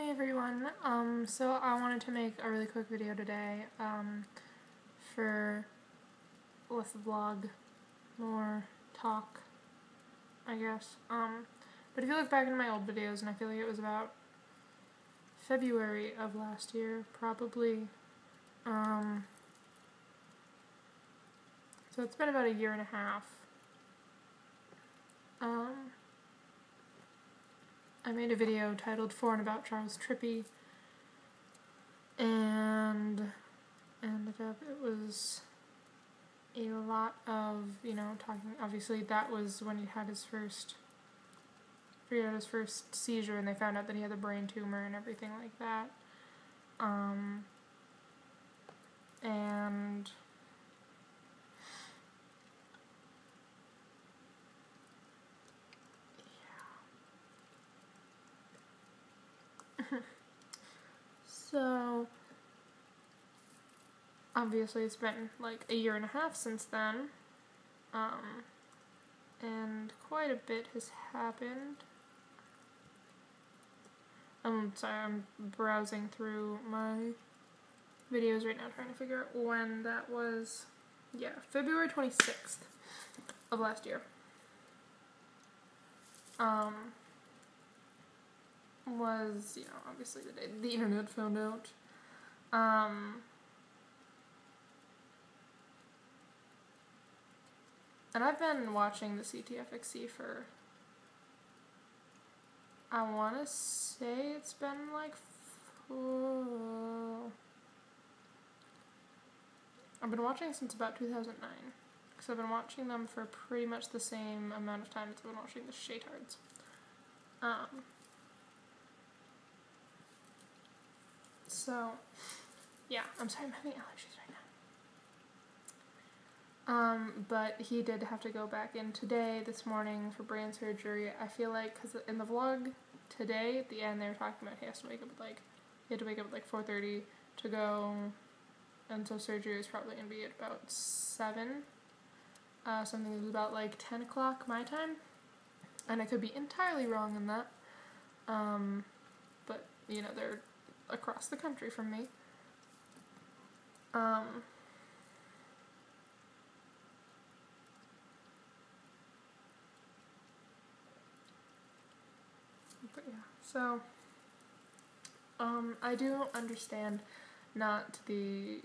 Hey everyone, so I wanted to make a really quick video today, for less vlog, more talk, I guess, but if you look back in my old videos, and I feel like it was about February of last year, probably, so it's been about a year and a half, I made a video titled For and About Charles Trippy, and ended up, it was a lot of, talking. Obviously that was when he had his first seizure and they found out that he had a brain tumor and everything like that, and so, obviously it's been like a year and a half since then, and quite a bit has happened. I'm sorry, I'm browsing through my videos right now trying to figure out when that was. Yeah, February 26th of last year. Was, obviously the day the internet found out. And I've been watching the CTFXC for, I want to say it's been like, I've been watching since about 2009, because I've been watching them for pretty much the same amount of time as I've been watching the Shaytards. So, yeah, I'm sorry, I'm having allergies right now. But he did have to go back in today, this morning, for brain surgery. I feel like, because in the vlog today, at the end, they were talking about he had to wake up at 4:30 to go, and so surgery is probably going to be at about 7. Something that was about like 10 o'clock my time, and I could be entirely wrong in that, but, they're across the country from me. I do understand not to be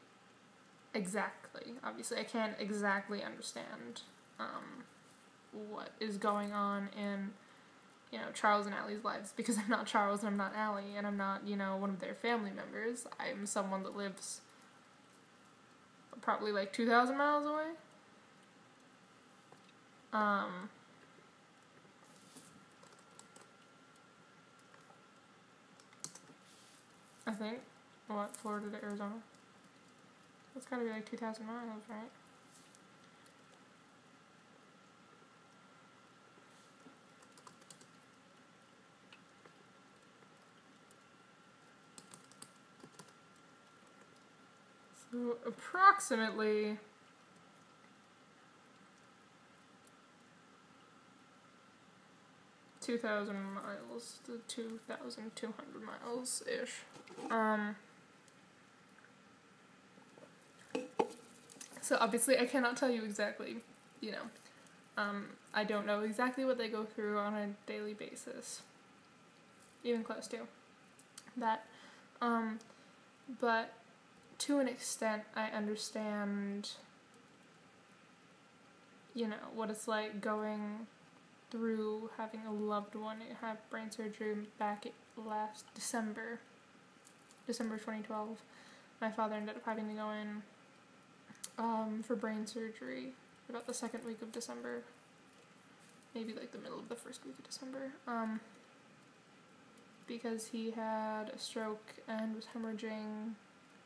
exactly, obviously I can't exactly understand, what is going on in, Charles and Alli's lives, because I'm not Charles and I'm not Alli, and I'm not, one of their family members. I'm someone that lives probably like 2,000 miles away. I think, Florida to Arizona? That's gotta be like 2,000 miles, right? So, approximately 2,000 miles to 2,200 miles-ish. So obviously I cannot tell you exactly, I don't know exactly what they go through on a daily basis, even close to that, but to an extent I understand, what it's like going through having a loved one have brain surgery back last December 2012. My father ended up having to go in for brain surgery about the second week of December, maybe like the middle of the first week of December, because he had a stroke and was hemorrhaging,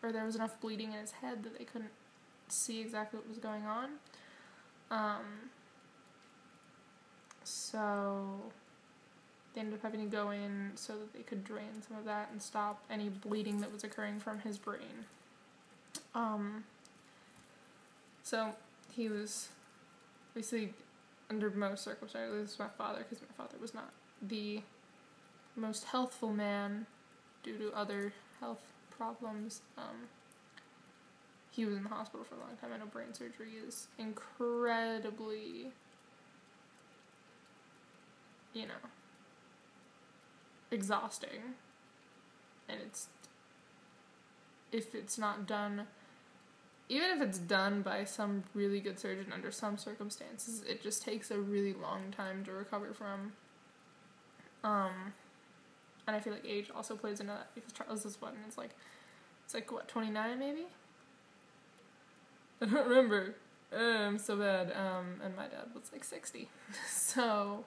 or there was enough bleeding in his head that they couldn't see exactly what was going on. So they ended up having to go in so that they could drain some of that and stop any bleeding that was occurring from his brain. So he was obviously, under most circumstances, this was my father, because my father was not the most healthful man due to other health problems. He was in the hospital for a long time. I know brain surgery is incredibly, exhausting. And if it's not done, even if it's done by some really good surgeon under some circumstances, it just takes a really long time to recover from. And I feel like age also plays into that, because Charles is it's like what, 29 maybe? I don't remember. I'm so bad. And my dad was like 60. So,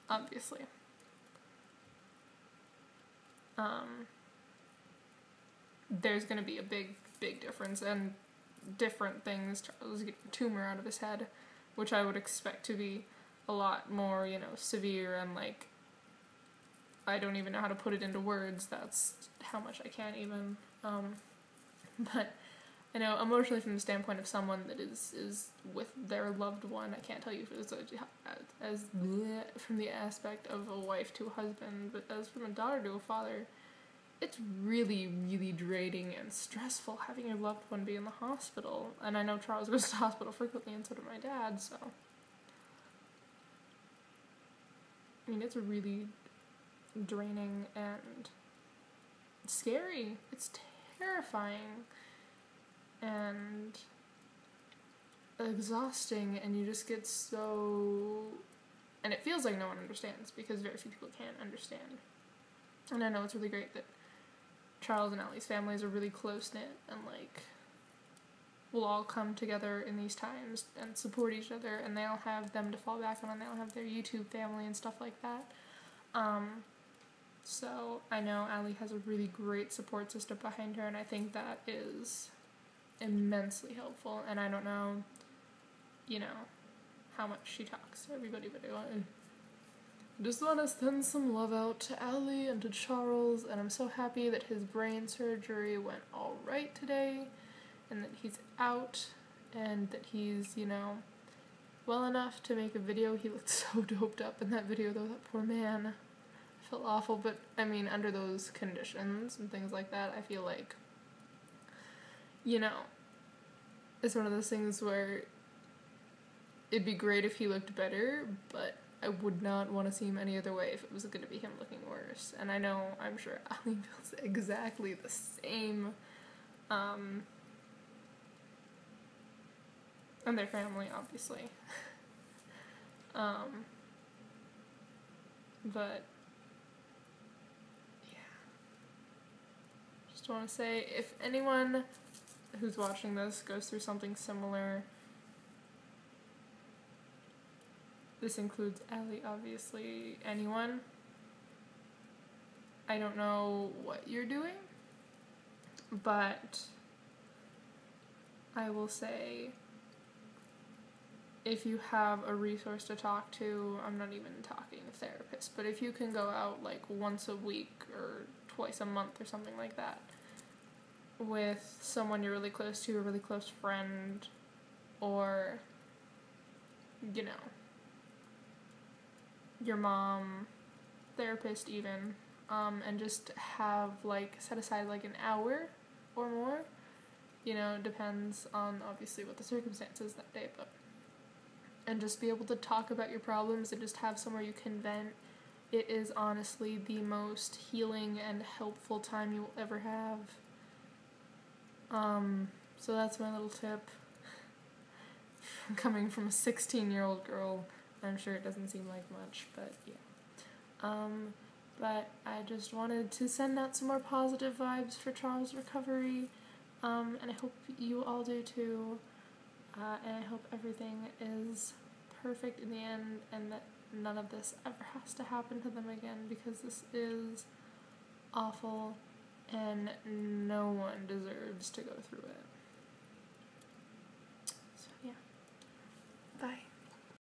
obviously. There's gonna be a big difference, and different things. Charles is getting a tumor out of his head, which I would expect to be a lot more, severe, and like, I don't even know how to put it into words. That's how much I can't even. But I know emotionally, from the standpoint of someone that is with their loved one, I can't tell you if it's as from the aspect of a wife to a husband, but as from a daughter to a father, it's really, really draining and stressful having your loved one be in the hospital. And I know Charles goes to the hospital frequently, and so did my dad, so. I mean, it's really draining and scary. It's terrifying and exhausting, and you just get so... And it feels like no one understands, because very few people can understand. And I know it's really great that Charles and Alli's families are really close-knit, and like, we'll all come together in these times and support each other, and they all have them to fall back on, and they all have their YouTube family and stuff like that. So I know Alli has a really great support system behind her, and I think that is immensely helpful. And I don't know, how much she talks to everybody, but I just want to send some love out to Alli and to Charles, and I'm so happy that his brain surgery went all right today, and that he's out, and that he's, well enough to make a video. He looked so doped up in that video, though, that poor man. I felt awful, but, I mean, under those conditions and things like that, I feel like, it's one of those things where it'd be great if he looked better, but I would not want to see him any other way if it was going to be him looking worse. And I'm sure Alli feels exactly the same, and their family, obviously. But, yeah. Just want to say, if anyone who's watching this goes through something similar, this includes Alli, obviously, anyone, I don't know what you're doing, but I will say, if you have a resource to talk to, I'm not even talking a therapist, but if you can go out like once a week or twice a month or something like that with someone you're really close to, a really close friend, or, your mom, therapist even, and just have set aside an hour or more, depends on obviously what the circumstances that day, but, and just be able to talk about your problems and just have somewhere you can vent. It is honestly the most healing and helpful time you will ever have. So that's my little tip. Coming from a 16-year-old girl, I'm sure it doesn't seem like much, but yeah. But I just wanted to send out some more positive vibes for Charles' recovery, and I hope you all do too. And I hope everything is perfect in the end, and that none of this ever has to happen to them again, because this is awful, and no one deserves to go through it.